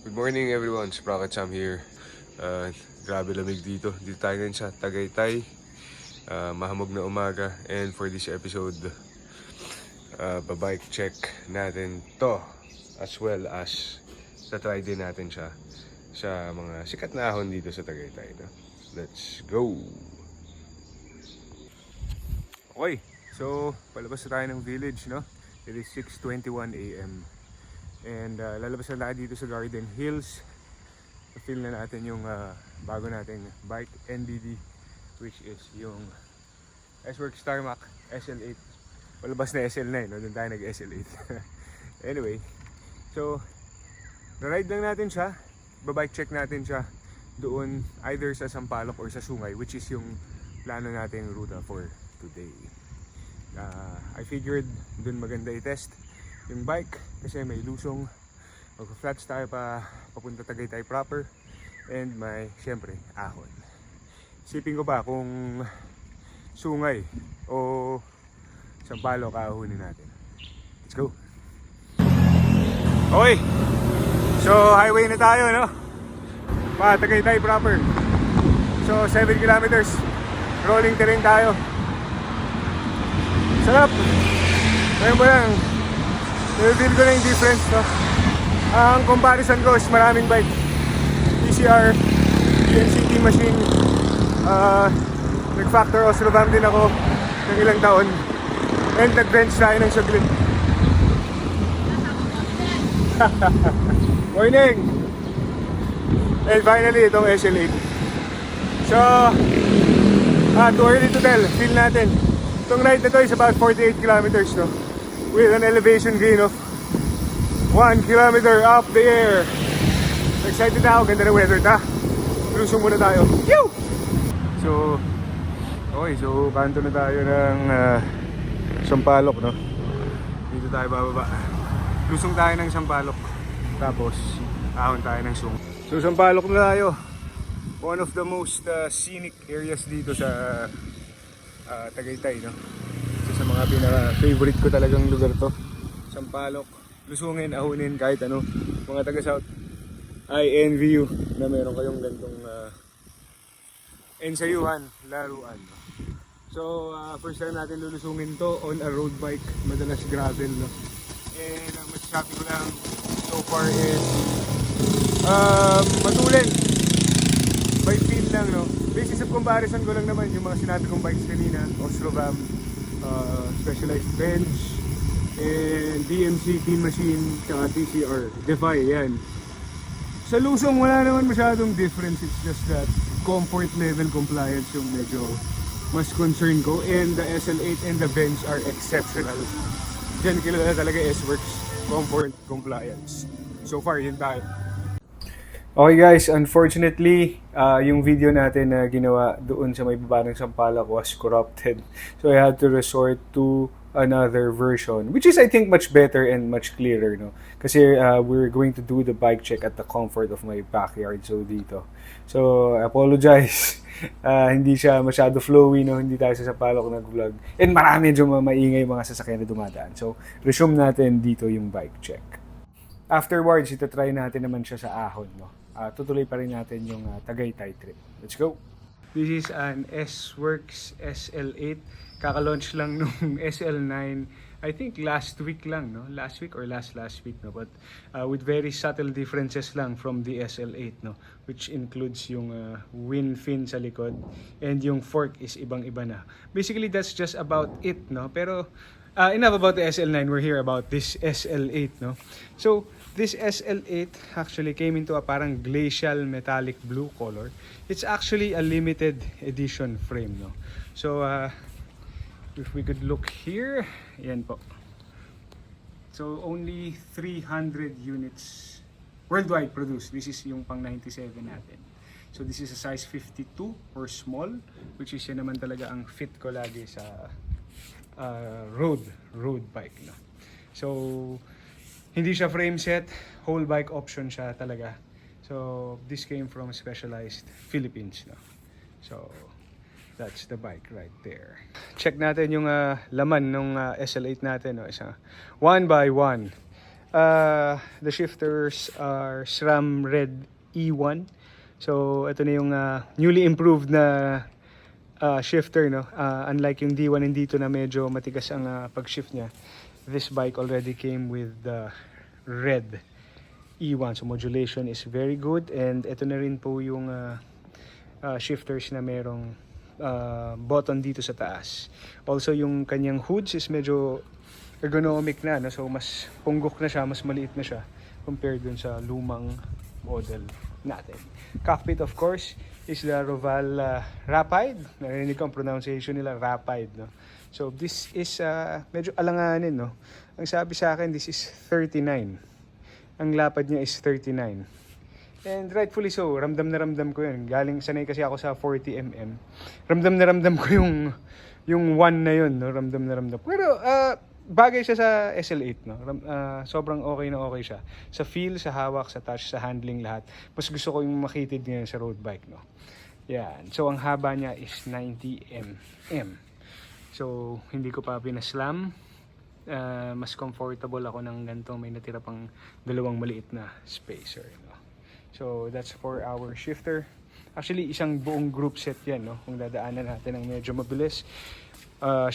Good morning everyone, Sprocket Sam here. Grabe lamig dito. Dito tayo ngayon sa Tagaytay. Mahamog na umaga. And for this episode, babike check natin to. As well as try din natin siya sa mga sikat na ahon dito sa Tagaytay. No? Let's go! Okay, so palabas na tayo ng village. No? It is 6:21 a.m. And lalabas na tayo dito sa Garden Hills. Feel na natin yung bago nating bike, NDD, which is yung S-Works Tarmac SL8. Palabas na SL9, no? Doon tayo nag-SL8. Anyway, so na-ride lang natin siya. Babike check natin siya doon either sa Sampaloc or sa Sungay, which is yung plano nating ruta for today. I figured doon maganda i-test yung bike kasi may lusong, mag-flats tayo papunta Tagaytay proper, and may syempre ahon. Isipin ko ba kung Sungay o Sampaloc ahunin natin. Let's go! Okay, so highway na tayo, no? Tagaytay proper. So 7 kilometers rolling terrain tayo. Sarap! Ngayon ba lang feel ko na yung difference, no? Ang comparison ko is maraming bike, PCR, DMCT machine, nag-factor Oslovam din ako ng ilang taon, and nag-bench tayo ng saglit. Morning! And finally, itong SL8. So, too early to tell, feel natin. Itong ride na to is about 48 kilometers, no? With an elevation gain of 1 kilometer up the air. Excited na ako, ganda na weather, ta? Lusong muna tayo. Yoo! So, okay, so kanto na tayo ng Sampaloc, no? Dito tayo bababa. Lusong tayo ng Sampaloc. Tapos, ahon tayo ng Sung. So, Sampaloc na tayo. One of the most scenic areas dito sa Tagaytay, no? Sa mga pinaka-favorite ko talagang lugar to. Sampaloc, lusungin, ahunin, kahit ano. Mga taga-South, I envy you na meron kayong gantong ensayuhan, laruan. So, first time natin lulusungin to on a road bike, madalas gravel, no? And ang masasabi ko lang so far is matulin. By feel lang, no? Basis of comparison ko lang naman yung mga sinabi kong bikes kanina, Oslovam, Specialized Bench, and DMC Team Machine, tsaka TCR, Defy, yan. Sa lusong wala naman masyadong difference, it's just that comfort level compliance yung medyo mas concern ko, and the SL8 and the Bench are exceptional. Diyan kilala talaga S-Works, comfort, compliance. So far, yun tayo. Okay guys, unfortunately, yung video natin na ginawa doon sa may baba ng Sampaloc was corrupted. So I had to resort to another version, which is I think much better and much clearer, no? Kasi we're going to do the bike check at the comfort of my backyard, so dito. So I apologize. Hindi siya masyado flowy, no? Hindi tayo sa Sampaloc nag-vlog. And marami medyo maingay mga sasakyan na dumadaan. So resume natin dito yung bike check. Afterwards, itatry natin naman siya sa ahon, no? Tutuloy pa rin natin yung Tagaytay trip. Let's go! This is an S-Works SL8. Kaka-launch lang nung SL9, I think last week lang, no? Last week or last week, no? But with very subtle differences lang from the SL8, no? Which includes yung wind fin sa likod, and yung fork is ibang-iba na. Basically, that's just about it, no? Pero enough about the SL9, we're here about this SL8, no? So, this SL8 actually came into a parang glacial metallic blue color. It's actually a limited edition frame, no? So, if we could look here, yan po. So, only 300 units worldwide produced. This is yung pang 97 natin. So, this is a size 52 or small, which is yan naman talaga ang fit ko lagi sa road bike, no? So, hindi siya frame set, whole bike option siya talaga. So, this came from Specialized Philippines, no? So, that's the bike right there. Check natin yung laman ng SL8 natin, no? Isa 1 by 1. The shifters are SRAM Red E1. So ito na yung newly improved na shifter, no? Unlike yung D1 and D2 na medyo matigas ang pag-shift niya, this bike already came with the Red E1. So modulation is very good, and ito na rin po yung shifters na merong button dito sa taas. Also yung kanyang hoods is medyo ergonomic na, no? So mas punggok na siya, mas maliit na siya compared dun sa lumang model natin. Cockpit of course is the Roval Rapide. Narinig ko ang pronunciation nila, Rapide, no? So this is medyo alanganin, no? Ang sabi sa akin, this is 39. Ang lapad niya is 39. And rightfully so, ramdam na ramdam ko yun. Galing, sanay kasi ako sa 40mm. Ramdam na ramdam ko yung 1 na yun, no? Ramdam na ramdam. Pero bagay siya sa SL8, no? Sobrang okay na okay siya. Sa feel, sa hawak, sa touch, sa handling, lahat. Mas gusto ko yung makitid ngayon sa road bike, no? Yan. So ang haba niya is 90mm. So hindi ko pa pinaslam. Mas comfortable ako ng ganito. May natira pang dalawang maliit na spacer, no? So that's for our shifter. Actually, isang buong group set yan, no? Kung dadaanan natin ng medyo mabilis.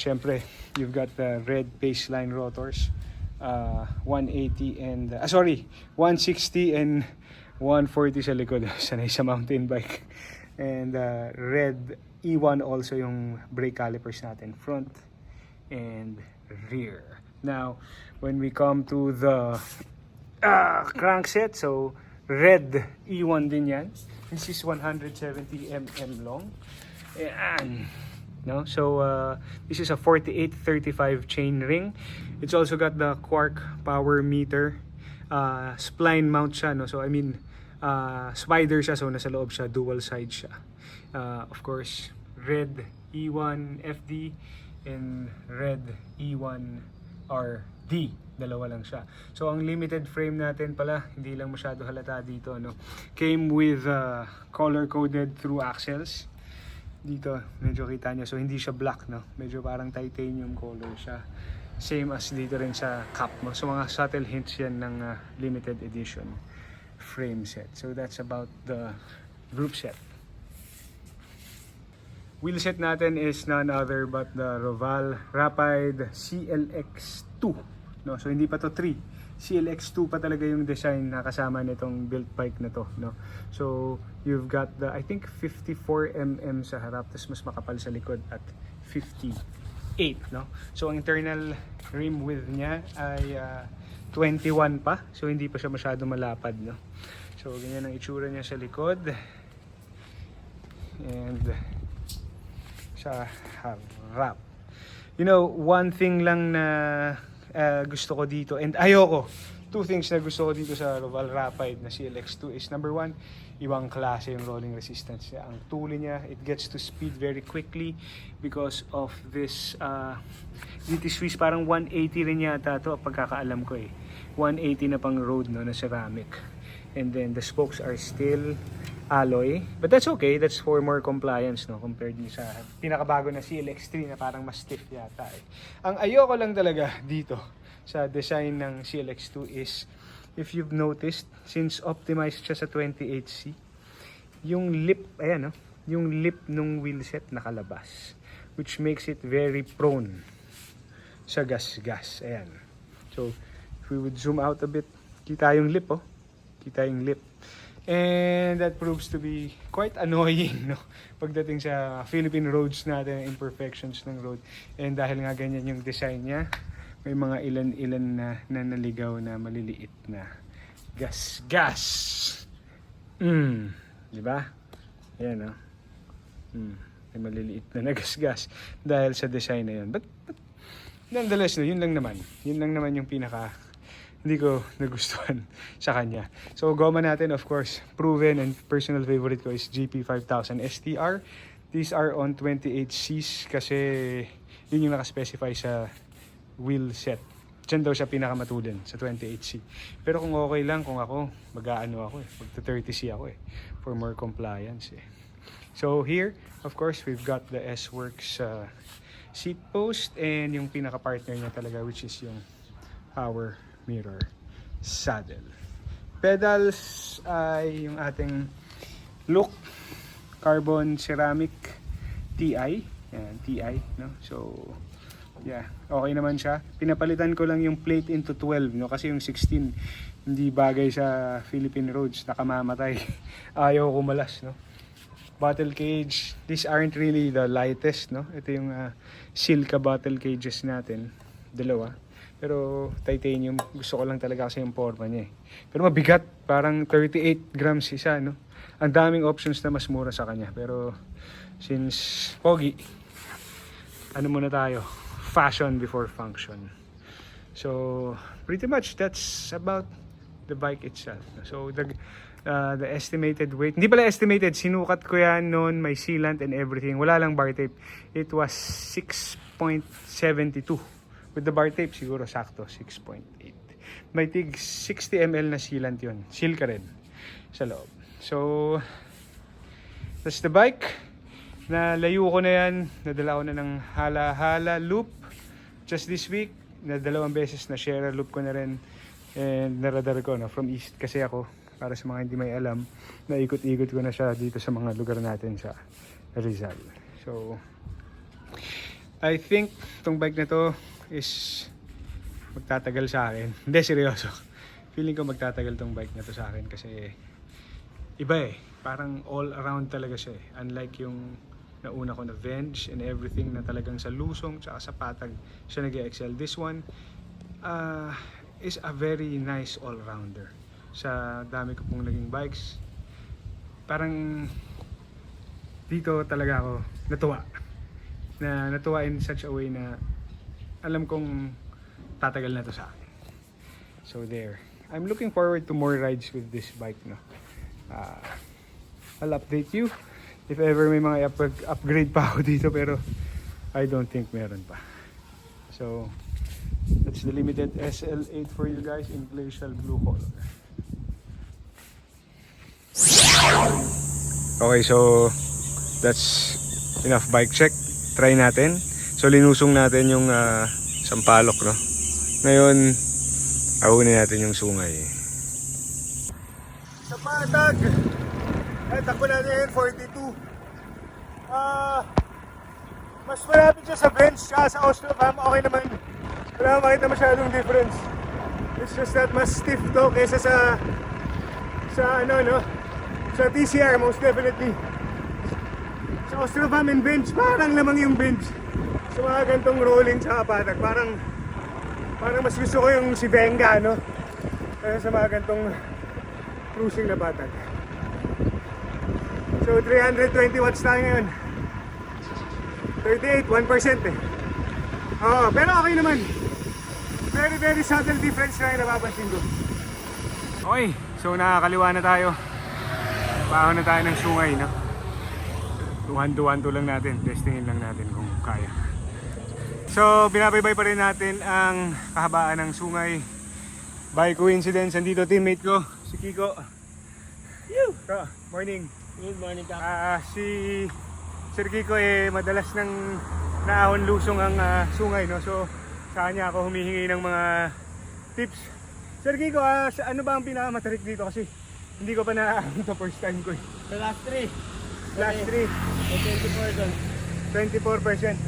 Syempre, you've got the red baseline rotors, 180 and 160 and 140 sa likod, sanay sa mountain bike. And red E1 also yung brake calipers natin, front and rear. Now, when we come to the crankset, so red E1 din yan. This is 170mm long. And no, so this is a 4835 chain ring. It's also got the Quarq power meter, spline mount siya, no? So I mean spider siya, so nasa loob siya, dual side siya. Of course, red E1 FD and red E1 RD, dalawa lang siya. So ang limited frame natin pala, hindi lang masyado halata dito, no? Came with color coded through axles. Dito, medyo kita nyo. So, hindi siya black, no? Medyo parang titanium color siya. Same as dito rin sa cap, no? So, mga subtle hints yan ng limited edition frame set. So, that's about the group set. Wheel set natin is none other but the Roval Rapide CLX2, no? So, hindi pa to 3. CLX2 pa talaga yung design na kasama nitong built bike na to, no? So you've got the, I think 54mm sa harap, tapos mas makapal sa likod at 58, no? So ang internal rim width niya ay 21 pa, so hindi pa siya masyado malapad, no? So ganyan ang itsura niya sa likod and sa harap. You know, one thing lang na gusto ko dito, and ayoko, two things na gusto ko dito sa Roval Rapide na CLX2 is number one, ibang klase yung rolling resistance niya. Ang tuli niya, it gets to speed very quickly because of this DT Swiss, parang 180 rin yata to pagkakaalam ko eh. 180 na pang road, no, na ceramic. And then the spokes are still alloy, but that's okay, that's for more compliance, no, compared sa pinakabago na CLX3 na parang mas stiff yata eh. Ang ayoko lang talaga dito sa design ng CLX2 is, if you've noticed, since optimized siya sa 28C, yung lip, ayan, no, yung lip nung wheelset nakalabas, which makes it very prone sa gas-gas. Ayan, so if we would zoom out a bit, kita yung lip, oh, kita yung lip. And that proves to be quite annoying, no? Pagdating sa Philippine roads natin, imperfections ng road. And dahil nga ganyan yung design niya, may mga ilan-ilan na naligaw na maliliit na gas. Di ba? Ayan, no? May maliliit na gas dahil sa design na yun. But nonetheless, no, yun lang naman. Yun lang naman yung pinaka hindi ko nagustuhan sa kanya. So goma natin, of course, proven and personal favorite ko is GP5000 STR. These are on 28Cs kasi yun yung nakaspecify sa wheel set. Diyan daw siya pinakamatulin sa 28C. Pero kung okay lang, kung ako, mag-aano ako eh. Magta-30C ako eh. For more compliance eh. So here, of course, we've got the S-Works seat post and yung pinaka-partner niya talaga, which is yung power mirror saddle. Pedals ay yung ating Look Carbon Ceramic TI. Yan, TI, no? So, yeah, okay naman siya. Pinapalitan ko lang yung plate into 12, no? Kasi yung 16 hindi bagay sa Philippine roads, nakamamatay. Ayaw kumalas, no? Bottle cage, these aren't really the lightest, no? Ito yung Silca bottle cages natin, dalawa. Pero titanium, gusto ko lang talaga kasi yung forma niya eh. Pero mabigat, parang 38 grams isa, no? Ang daming options na mas mura sa kanya. Pero since pogi, ano muna tayo? Fashion before function. So pretty much that's about the bike itself. So the estimated weight, hindi pala estimated, sinukat ko yan noon, may sealant and everything. Wala lang bar tape. It was 6.72. With the bar tape, siguro sakto, 6.8. May tig 60 ml na sealant yun. Seal ka rin sa loob. So, that's the bike. Nalayo ko na yan. Nadala ko na ng hala-hala loop just this week. Dalawang beses na share loop ko na rin. And naradar ko, no? From east kasi ako. Para sa mga hindi may alam, naikot-ikot ko na siya dito sa mga lugar natin sa Rizal. So, I think tong bike na to is magtatagal sa akin. Hindi, seryoso. Feeling ko magtatagal tong bike na to sa akin kasi iba eh. Parang all around talaga siya eh. Unlike yung nauna ko na Venge and everything na talagang sa lusong tsaka sa patag siya nag-excel. This one is a very nice all-rounder. Sa dami ko pong naging bikes, parang dito talaga ako natuwa in such a way na alam kong tatagal na to sa akin. So there, I'm looking forward to more rides with this bike, no? I'll update you if ever may mga upgrade pa ako dito, pero I don't think meron pa. So that's the limited SL8 for you guys in glacial blue color. Okay, so that's enough bike check. Try natin. So linusong natin yung sampalok, no? Ngayon, ahunin natin yung sungay. Sa patag, takbo natin 42. Mas malapit siya sa bench kaya sa Ostrogam. Okay naman. Wala makita masyadong difference. It's just that mas stiff to kaysa sa ano, no? Sa TCR, most definitely. Sa Ostrogam and bench, parang lamang yung bench. Sa mga gantong rolling sa patag, parang mas gusto ko yung si Venga, no? Kaya sa mga gantong cruising na patag. So 320 watts tayo ngayon. 38, 1% eh. Oo, pero okay naman. Very, very subtle difference na yung napapansin ko. Okay, so nakakaliwa na tayo. Paho na tayo ng sungay, no? Tuhan-tuhan lang natin. Testingin lang natin kung kaya. So, binabaybay pa rin natin ang kahabaan ng sungay. By coincidence, andito teammate ko, si Kiko. Morning. Good morning, Kak. Si Sir Kiko madalas nang naahon lusong ang sungay, no? So, sa kanya ako humihingi ng mga tips. Sir Kiko, ano ba ang pinakamatarik dito? Kasi hindi ko pa naahon sa first time ko. Sa last 3. Last 3. 24 doon. 24%.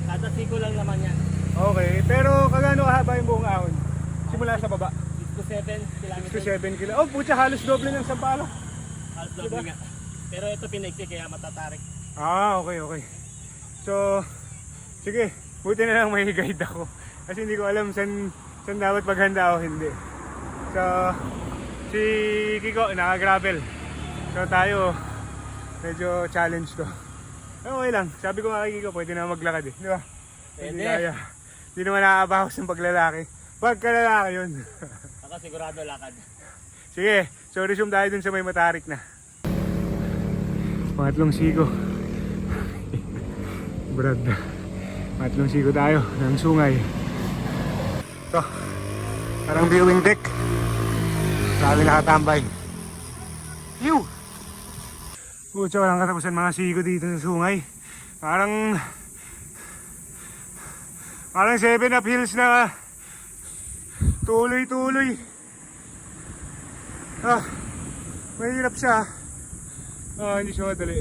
Kada siko lang naman yan. Okay, pero kagano kahaba yung buong ahon? Simula sa baba? 6 to 7 kilometers. 6 to 7 kilo. Oh, putya, halos doble ng Sampaloc. Halos doble nga. Pero ito pinaiksi kaya matatarik. Okay. So, sige, buti na lang may guide ako. Kasi hindi ko alam saan dapat maghanda o hindi. So, si Kiko, naka-gravel. So tayo, medyo challenge to. Okay lang, sabi ko nga kay Kiko, pwede na maglakad eh. Di ba? Pwede. Hindi naman nakakabahos ng paglalaki. Pagkalalaki yun. Saka sigurado lakad. Sige, so resume tayo dun sa may matarik na. Pangatlong sigo. Brad. Pangatlong sigo tayo ng sungay. Ito, parang viewing deck. Sabi nakatambay. Phew! Pucha, walang katapusan mga sigo dito sa sungay. Parang 7 up hills na tuloy-tuloy. Mahirap siya. Hindi siya madali.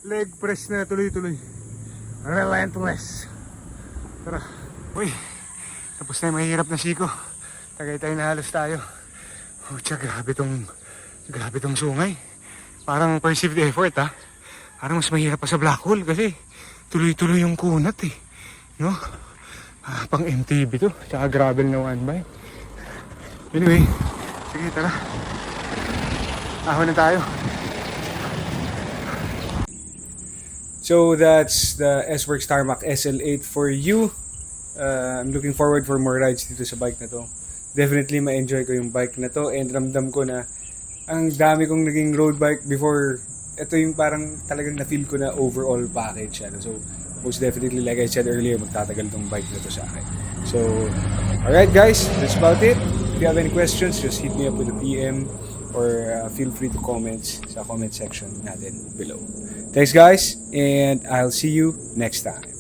Leg press na tuloy-tuloy. Relentless. Tara. Uy, tapos na yung mahirap na siko. Tagay-tagay na halos tayo. Pucha, grabe tong sungay. Parang perceived effort ha. Parang mas mahirap pa sa black hole kasi tuloy-tuloy yung kunat eh. No? Pang MTB to. Tsaka gravel na one by. Anyway, sige tara. Ahon na tayo. So that's the S-Works Tarmac SL8 for you. I'm looking forward for more rides dito sa bike na to. Definitely ma-enjoy ko yung bike na to and ramdam ko na ang dami kong naging road bike before. Ito yung parang talagang na-feel ko na overall package. So most definitely, like I said earlier, magtatagal tong bike na to sa akin. So, alright guys, that's about it. If you have any questions, just hit me up with a PM or feel free to comment sa comment section natin below. Thanks guys, and I'll see you next time.